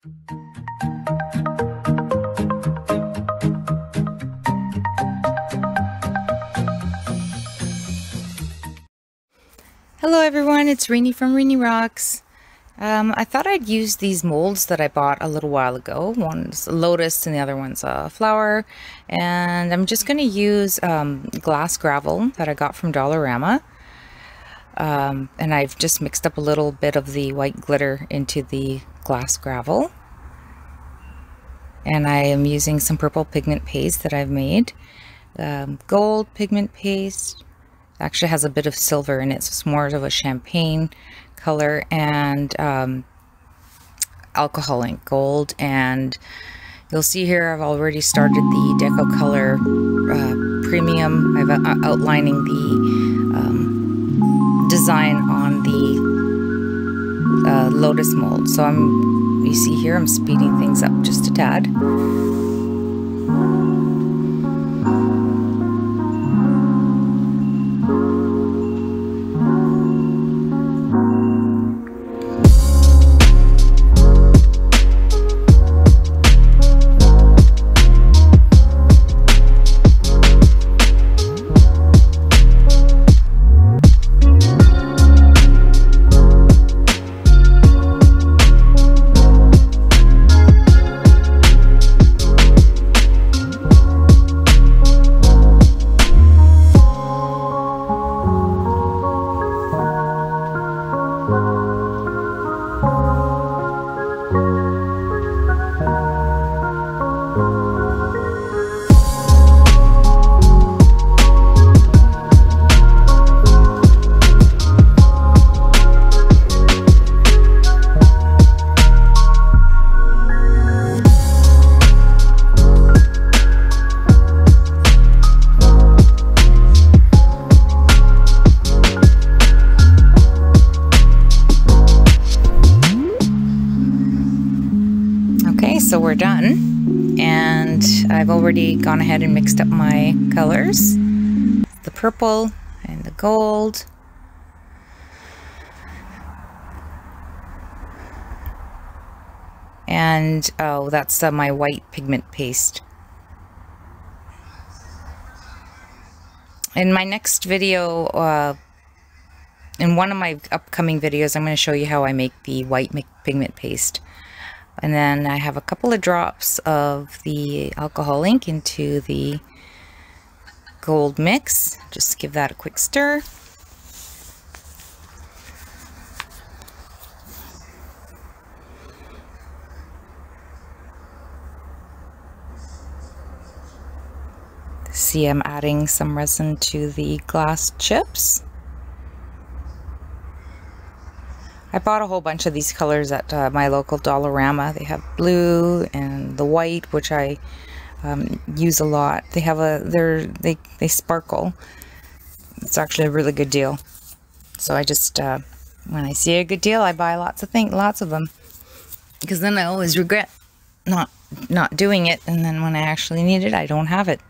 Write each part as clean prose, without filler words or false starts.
Hello everyone, it's Rini from Rini Rocks. I thought I'd use these molds that I bought a little while ago. One's a Lotus and the other one's a flower. And I'm just going to use glass gravel that I got from Dollarama. And I've just mixed up a little bit of the white glitter into the glass gravel. And I am using some purple pigment paste that I've made. Gold pigment paste. Actually has a bit of silver in it, so it's more of a champagne color, and alcohol ink, gold. And you'll see here I've already started the Deco Color Premium. I'm outlining the design on the Lotus mold. So you see here I'm speeding things up just a tad. So we're done, and I've already gone ahead and mixed up my colors, the purple and the gold. And oh, that's my white pigment paste. In my next video, in one of my upcoming videos, I'm going to show you how I make the white pigment paste. And then I have a couple of drops of the alcohol ink into the gold mix. Just give that a quick stir. See, I'm adding some resin to the glass chips. I bought a whole bunch of these colors at my local Dollarama. They have blue and the white, which I use a lot. They have they sparkle. It's actually a really good deal. So I just when I see a good deal, I buy lots of them, because then I always regret not doing it, and then when I actually need it, I don't have it.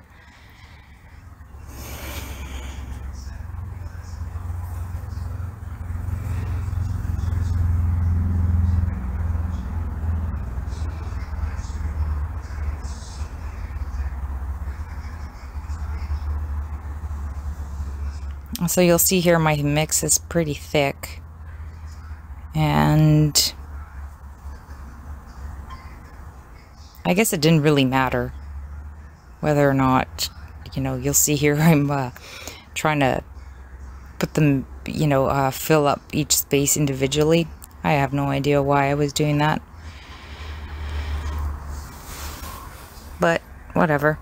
So you'll see here my mix is pretty thick, and I guess it didn't really matter whether or not, you'll see here I'm trying to put them, fill up each space individually. I have no idea why I was doing that, but whatever.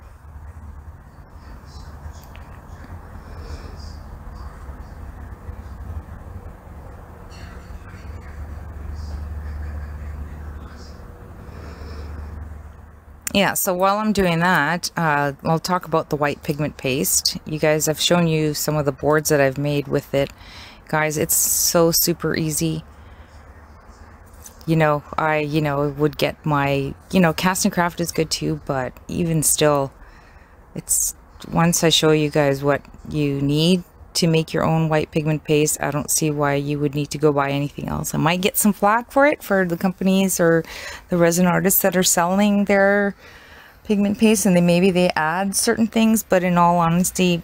Yeah, so while I'm doing that, I'll talk about the white pigment paste. You guys, I've shown you some of the boards that I've made with it. Guys, it's so super easy. I would get my, cast and craft is good too, but even still, it's, once I show you guys what you need to make your own white pigment paste, I don't see why you would need to go buy anything else. I might get some flack for it, for the companies or the resin artists that are selling their pigment paste, and maybe they add certain things, but in all honesty,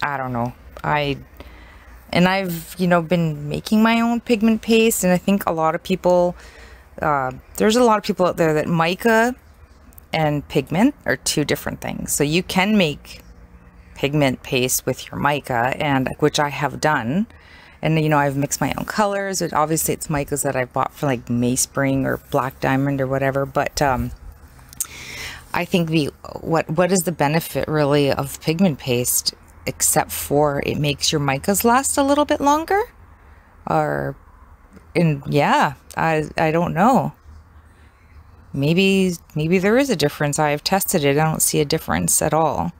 I don't know. I've, you know, been making my own pigment paste, and I think a lot of people, there's a lot of people out there that mica and pigment are two different things. So you can make pigment paste with your mica, and which I have done, and you know, I've mixed my own colors. Obviously it's micas that I bought for like Mayspring or Black Diamond or whatever, but I think what is the benefit really of pigment paste, except for it makes your micas last a little bit longer? Or yeah, I don't know. Maybe there is a difference. I have tested it. I don't see a difference at all,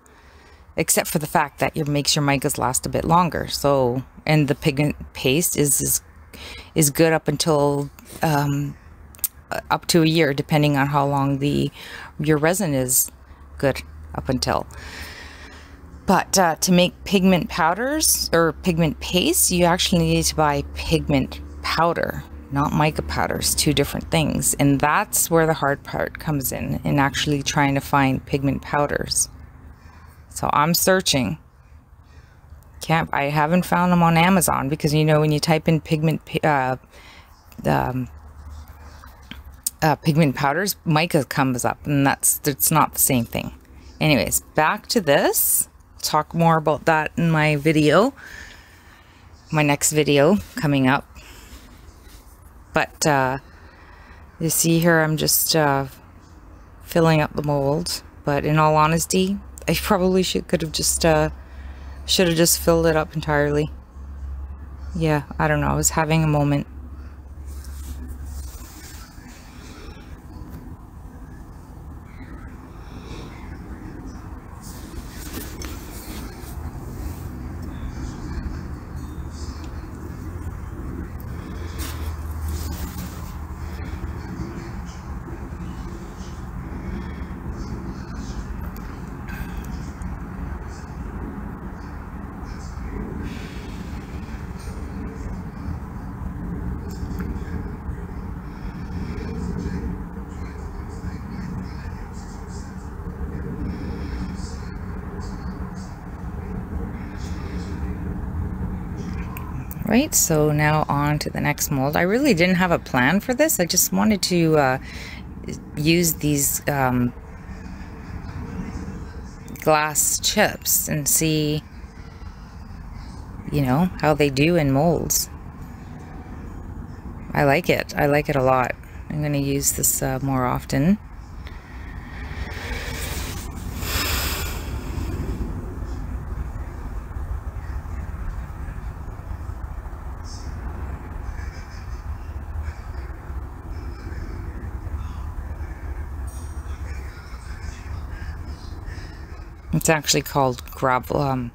except for the fact that it makes your micas last a bit longer. So, and the pigment paste is good up until up to a year, depending on how long your resin is good up until. But to make pigment powders or pigment paste, you actually need to buy pigment powder, not mica powders. Two different things, and that's where the hard part comes in actually trying to find pigment powders. So I'm searching. I haven't found them on Amazon, because you know, when you type in pigment powders, mica comes up, and it's not the same thing. Anyways, back to this. Talk more about that in my video, my next video coming up. But you see here, I'm just filling up the mold. But in all honesty, I probably should have just filled it up entirely. Yeah, I don't know. I was having a moment. Right, so now on to the next mold. I really didn't have a plan for this. I just wanted to use these glass chips and see, you know, how they do in molds. I like it. I like it a lot. I'm going to use this more often. It's actually called gravel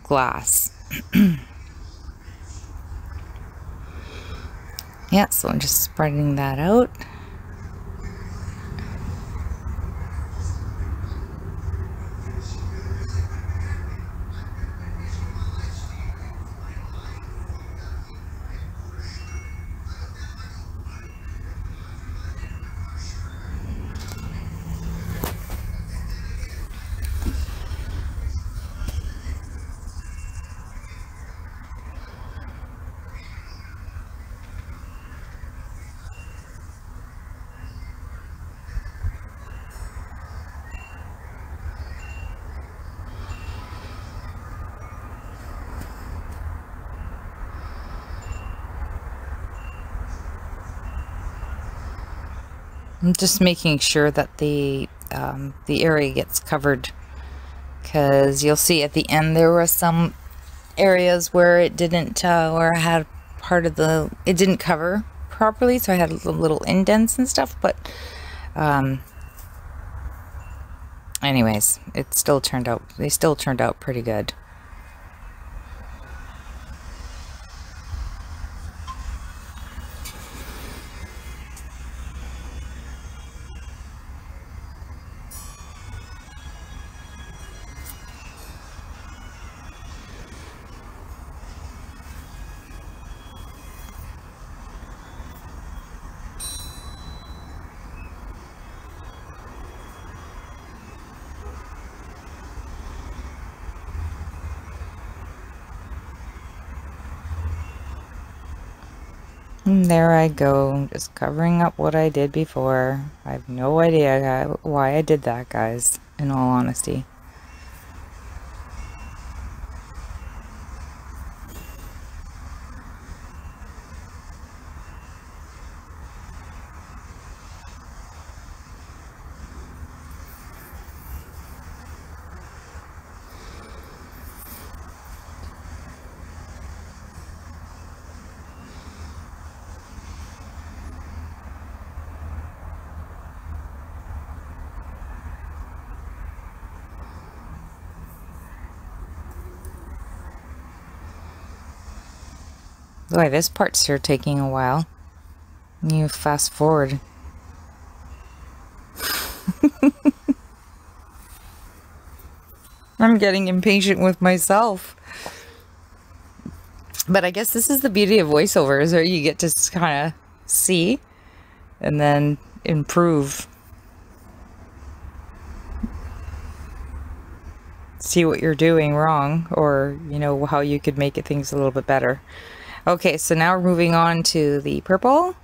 glass. Yeah, so I'm just spreading that out. I'm just making sure that the area gets covered, because you'll see at the end there were some areas where it didn't, where I had part of it didn't cover properly, so I had little indents and stuff, but anyways, they still turned out pretty good. And there I go, just covering up what I did before. I have no idea why I did that, guys, in all honesty. Boy, this part's sure taking a while. You fast forward. I'm getting impatient with myself. But I guess this is the beauty of voiceovers, where you get to kind of see and then improve. See what you're doing wrong, or, you know, how you could make things a little bit better. Okay, so now we're moving on to the purple.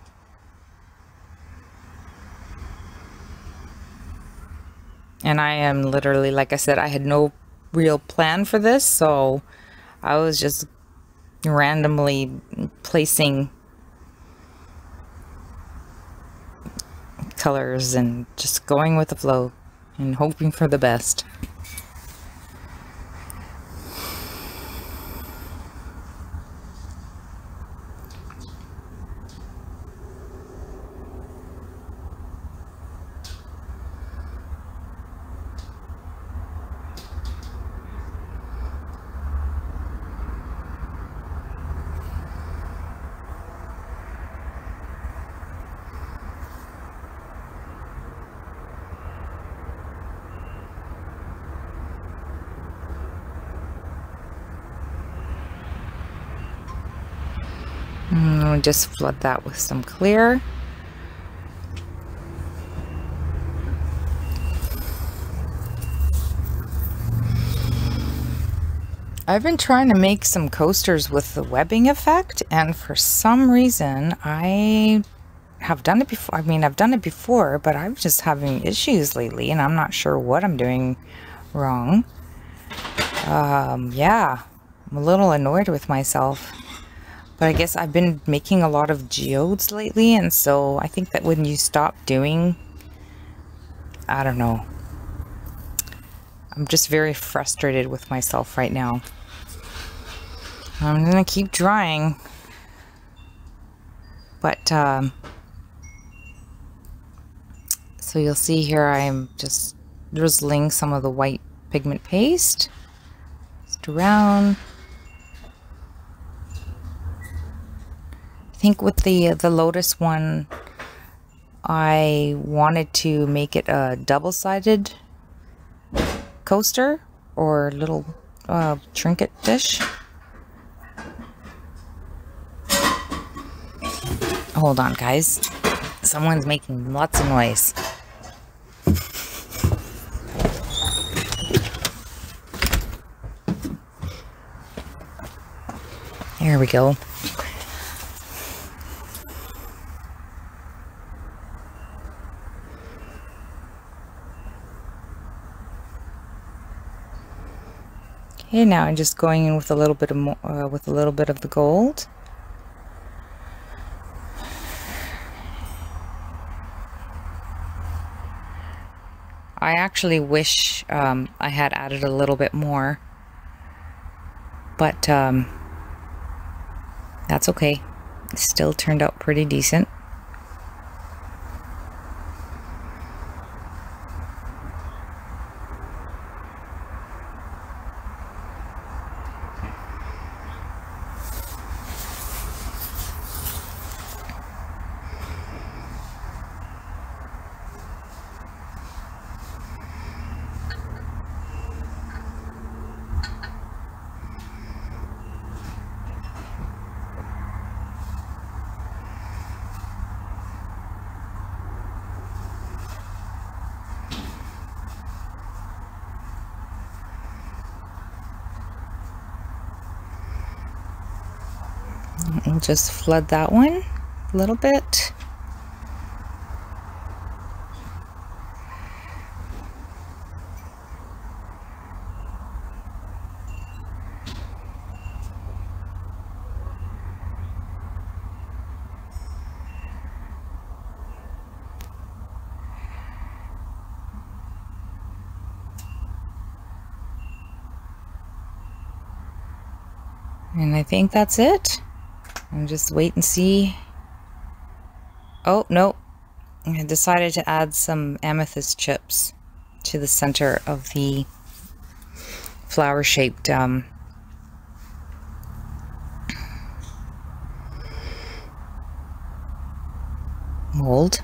And I am literally, like I said, I had no real plan for this, so I was just randomly placing colors and just going with the flow and hoping for the best. And just flood that with some clear. I've been trying to make some coasters with the webbing effect, and for some reason I have done it before. I mean, I've done it before, but I'm just having issues lately, and I'm not sure what I'm doing wrong. Yeah, I'm a little annoyed with myself. But I guess I've been making a lot of geodes lately, and so I think that when you stop doing, I don't know. I'm just very frustrated with myself right now. I'm gonna keep trying. But, so you'll see here I'm just drizzling some of the white pigment paste just around. I think with the Lotus one, I wanted to make it a double-sided coaster or little trinket dish. Hold on, guys. Someone's making lots of noise. There we go. Okay, now I'm just going in with a little bit of the gold. I actually wish I had added a little bit more, but that's okay. It still turned out pretty decent. We'll just flood that one. a little bit. And I think that's it. And just wait and see. Oh, no. I decided to add some amethyst chips to the center of the flower-shaped mold.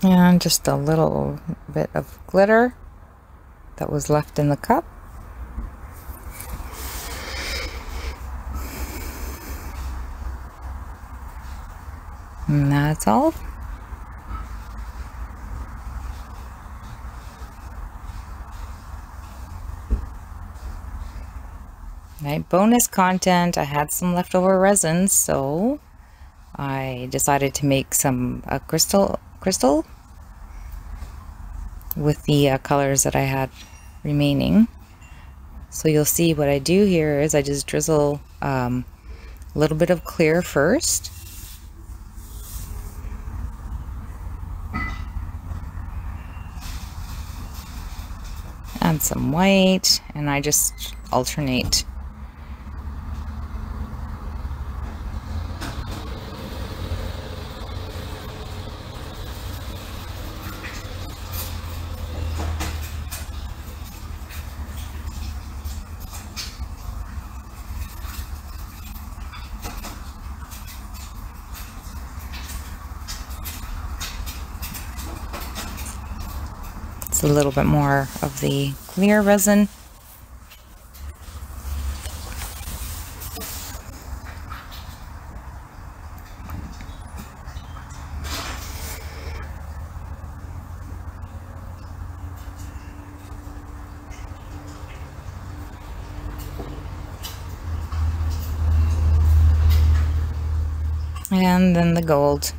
And just a little bit of glitter that was left in the cup. And that's all. Right, bonus content. I had some leftover resin, so I decided to make some crystal with the colors that I had remaining. So you'll see what I do here is I just drizzle a little bit of clear first. Add some white, and I just alternate. A little bit more of the clear resin. And then the gold.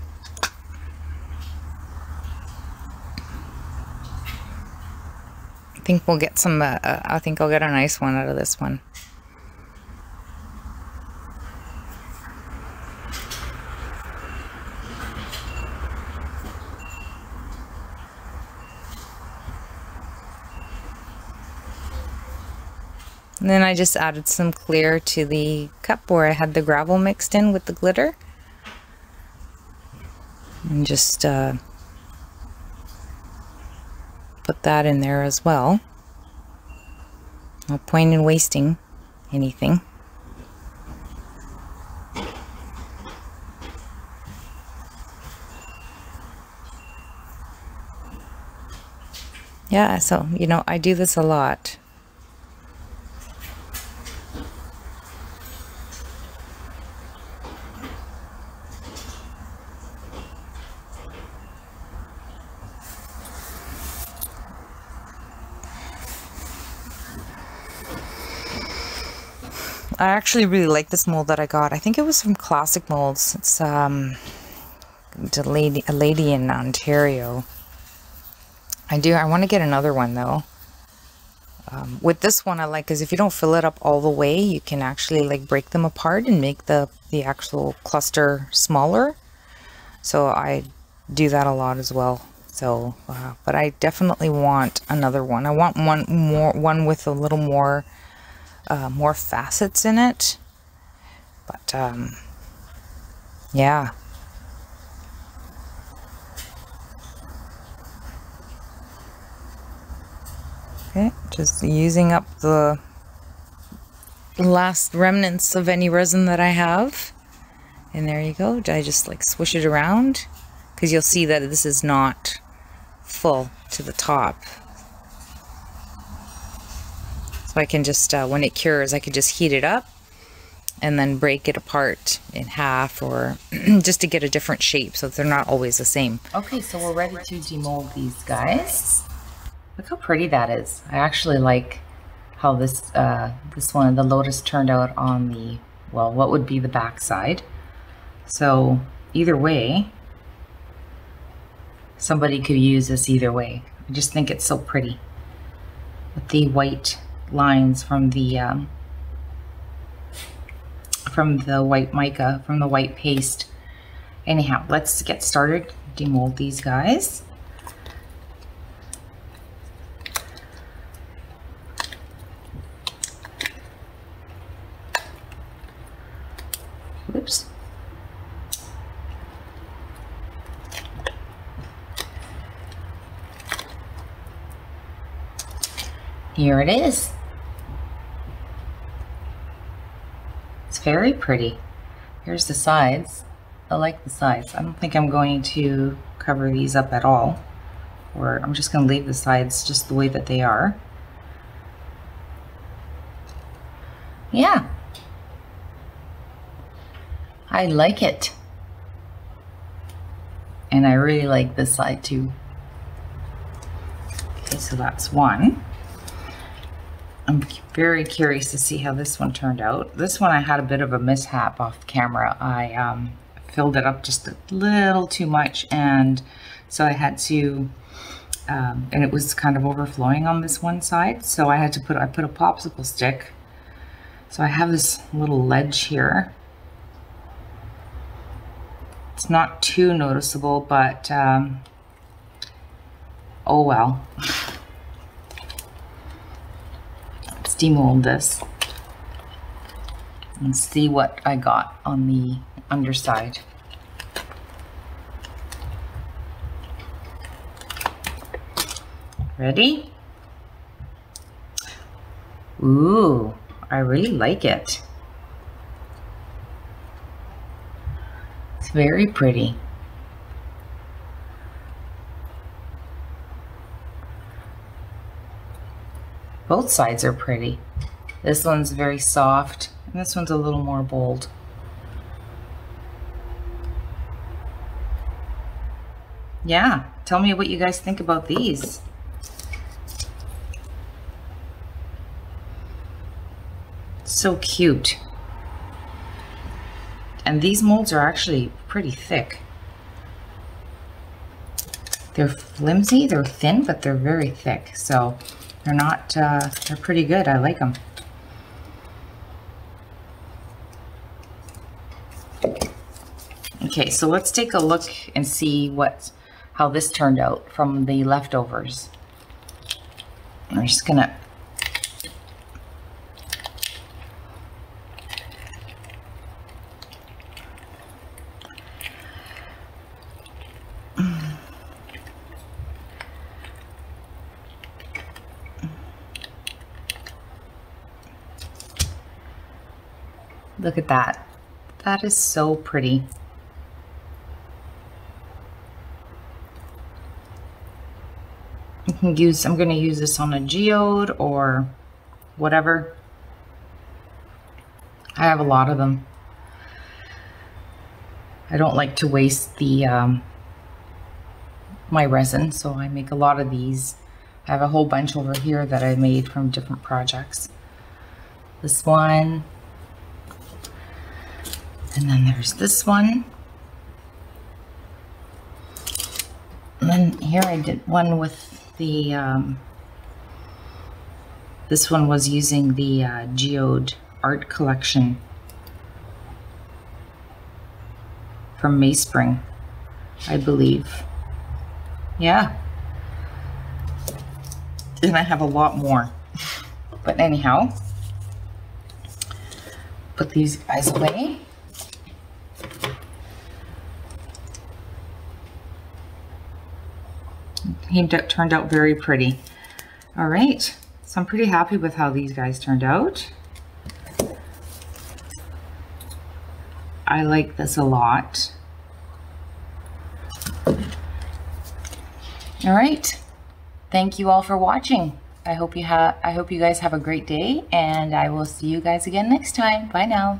I think we'll get some, I think I'll get a nice one out of this one. And then I just added some clear to the cup where I had the gravel mixed in with the glitter. And just put that in there as well. No point in wasting anything. Yeah, so, you know, I do this a lot. I actually really like this mold that I got. I think it was from Classic Molds. It's a lady in Ontario. I want to get another one though. With this one I like is if you don't fill it up all the way, you can actually like break them apart and make the actual cluster smaller. So I do that a lot as well. So, but I definitely want another one. I want one with a little more more facets in it. But Yeah. Okay, just using up the last remnants of any resin that I have. And there you go. I just like swish it around because you'll see that this is not full to the top. So I can just, when it cures, I can just heat it up and then break it apart in half, or just to get a different shape so that they're not always the same. Okay, so we're ready to demold these guys. Look how pretty that is. I actually like how this this one, the Lotus, turned out on the, well, what would be the back side. So either way, somebody could use this either way. I just think it's so pretty with the white lines from the white mica, from the white paste. Anyhow, let's get started. Demold these guys. Whoops. Here it is. It's very pretty. Here's the sides. I like the sides. I don't think I'm going to cover these up at all, or I'm just going to leave the sides just the way that they are. Yeah. I like it. And I really like this side too. Okay, so that's one. I'm very curious to see how this one turned out. This one I had a bit of a mishap off camera. I filled it up just a little too much, and so I had to, and it was kind of overflowing on this one side, so I had to put, I put a popsicle stick. So I have this little ledge here. It's not too noticeable, but oh well. Let's demold this and see what I got on the underside. Ready? Ooh, I really like it. It's very pretty. Both sides are pretty. This one's very soft, and this one's a little more bold. Yeah, tell me what you guys think about these. So cute. And these molds are actually pretty thick. They're flimsy, they're thin, but they're very thick. So they're not, they're pretty good. I like them. Okay, so let's take a look and see how this turned out from the leftovers. I'm just gonna look at that. That is so pretty. I'm going to use this on a geode or whatever. I have a lot of them. I don't like to waste the my resin, so I make a lot of these. I have a whole bunch over here that I made from different projects. This one. And then there's this one. And then here I did one with the, this one was using the Geode Art Collection from Mayspring, I believe. Yeah. And I have a lot more. But anyhow, put these guys away. Turned out very pretty. All right, so I'm pretty happy with how these guys turned out. I like this a lot. All right, thank you all for watching. I hope you guys have a great day, and I will see you guys again next time. Bye now.